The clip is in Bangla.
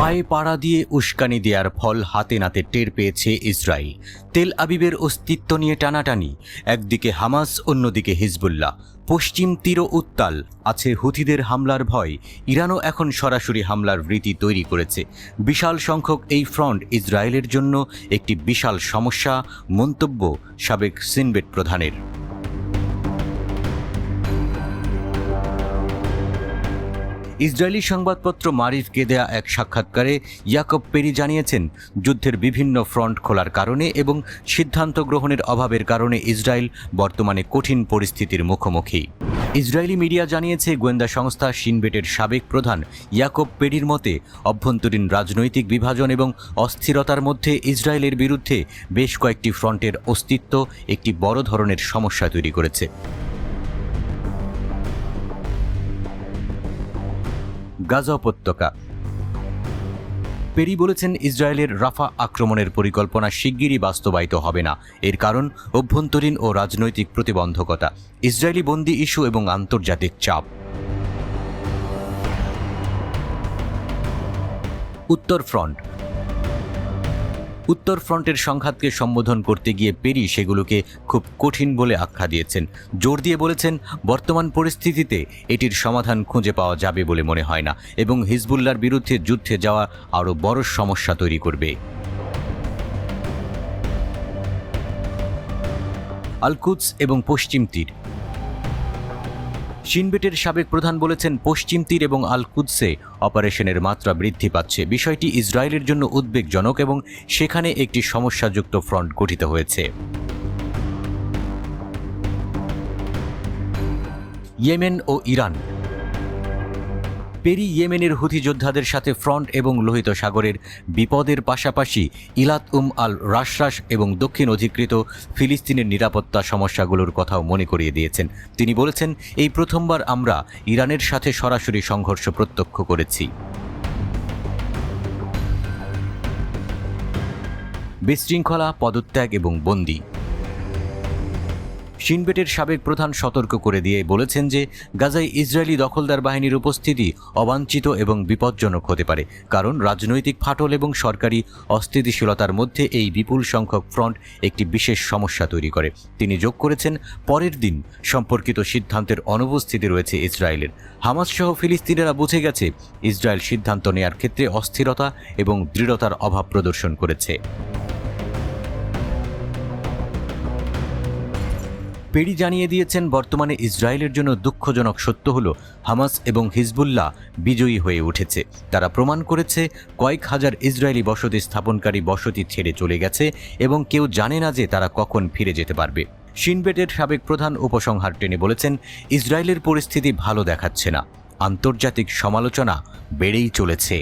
পায়ে পাড়া দিয়ে উস্কানি দেওয়ার ফল হাতে নাতে টের পেয়েছে ইসরায়েল। তেল আবিবের অস্তিত্ব নিয়ে টানাটানি, একদিকে হামাস, অন্যদিকে হিজবুল্লাহ। পশ্চিম তীরও উত্তাল, আছে হুথিদের হামলার ভয়। ইরানও এখন সরাসরি হামলার রীতি তৈরি করেছে। বিশাল সংখ্যক এই ফ্রন্ট ইসরায়েলের জন্য একটি বিশাল সমস্যা, মন্তব্য সাবেক সিনবেট প্রধানের। ইসরায়েলি সংবাদপত্র মারিফকে দেয়া এক সাক্ষাৎকারে ইয়াকব পেরি জানিয়েছেন, যুদ্ধের বিভিন্ন ফ্রন্ট খোলার কারণে এবং সিদ্ধান্ত গ্রহণের অভাবের কারণে ইসরায়েল বর্তমানে কঠিন পরিস্থিতির মুখোমুখি। ইসরায়েলি মিডিয়া জানিয়েছে, গোয়েন্দা সংস্থা শিনবেটের সাবেক প্রধান ইয়াকব পেরির মতে, অভ্যন্তরীণ রাজনৈতিক বিভাজন এবং অস্থিরতার মধ্যে ইসরায়েলের বিরুদ্ধে বেশ কয়েকটি ফ্রন্টের অস্তিত্ব একটি বড় ধরনের সমস্যা তৈরি করেছে। গাজা উপত্যকা। পেরি বলেছেন, ইসরায়েলের রাফা আক্রমণের পরিকল্পনা শিগগিরই বাস্তবায়িত হবে না। এর কারণ অভ্যন্তরীণ ও রাজনৈতিক প্রতিবন্ধকতা, ইসরায়েলি বন্দী ইস্যু এবং আন্তর্জাতিক চাপ। উত্তর ফ্রন্ট। উত্তর ফ্রন্টের সংঘাতকে সম্বোধন করতে গিয়ে পেরি সেগুলোকে খুব কঠিন বলে আখ্যা দিয়েছেন। জোর দিয়ে বলেছেন, বর্তমান পরিস্থিতিতে এটির সমাধান খুঁজে পাওয়া যাবে বলে মনে হয় না এবং হিজবুল্লাহর বিরুদ্ধে যুদ্ধে যাওয়া আরও বড় সমস্যা তৈরি করবে। আল কুদস এবং পশ্চিম তীর। শিনবেটের সাবেক প্রধান বলেছেন, পশ্চিম তীর এবং আল কুদসে অপারেশনের মাত্রা বৃদ্ধি পাচ্ছে। বিষয়টি ইসরায়েলের জন্য উদ্বেগজনক এবং সেখানে একটি সমস্যাযুক্ত ফ্রন্ট গঠিত হয়েছে। ইয়েমেন ও ইরান। পেরি ইয়েমেনের হুথি যোদ্ধাদের সাথে ফ্রন্ট এবং লোহিত সাগরের বিপদের পাশাপাশি ইলাত আল রাশরাশ এবং দক্ষিণ অধিকৃত ফিলিস্তিনের নিরাপত্তা সমস্যাগুলোর কথাও মনে করিয়ে দিয়েছেন। তিনি বলেছেন, এই প্রথমবার আমরা ইরানের সাথে সরাসরি সংঘর্ষ প্রত্যক্ষ করেছি। বিশৃঙ্খলা, পদত্যাগ এবং বন্দী। শিনবেটের সাবেক প্রধান সতর্ক করে দিয়ে বলেছেন যে, গাজায় ইসরায়েলি দখলদার বাহিনীর উপস্থিতি অবাঞ্ছিত এবং বিপজ্জনক হতে পারে, কারণ রাজনৈতিক ফাটল এবং সরকারি অস্থিতিশীলতার মধ্যে এই বিপুল সংখ্যক ফ্রন্ট একটি বিশেষ সমস্যা তৈরি করে। তিনি যোগ করেছেন, পরের দিন সম্পর্কিত সিদ্ধান্তের অনুপস্থিতি রয়েছে ইসরায়েলের। হামাস সহ ফিলিস্তিনিরা বুঝে গেছে, ইসরায়েল সিদ্ধান্ত নেয়ার ক্ষেত্রে অস্থিরতা এবং দৃঢ়তার অভাব প্রদর্শন করেছে। পেরি জানিয়ে দিয়েছেন, বর্তমানে ইসরায়েলের জন্য দুঃখজনক সত্য হল, হামাস এবং হিজবুল্লাহ বিজয়ী হয়ে উঠেছে। তারা প্রমাণ করেছে কয়েক হাজার ইসরায়েলি বসতি স্থাপনকারী বসতি ছেড়ে চলে গেছে এবং কেউ জানে না যে তারা কখন ফিরে যেতে পারবে। শিনবেটের সাবেক প্রধান উপসংহার টেনে বলেছেন, ইসরায়েলের পরিস্থিতি ভালো দেখাচ্ছে না, আন্তর্জাতিক সমালোচনা বেড়েই চলেছে।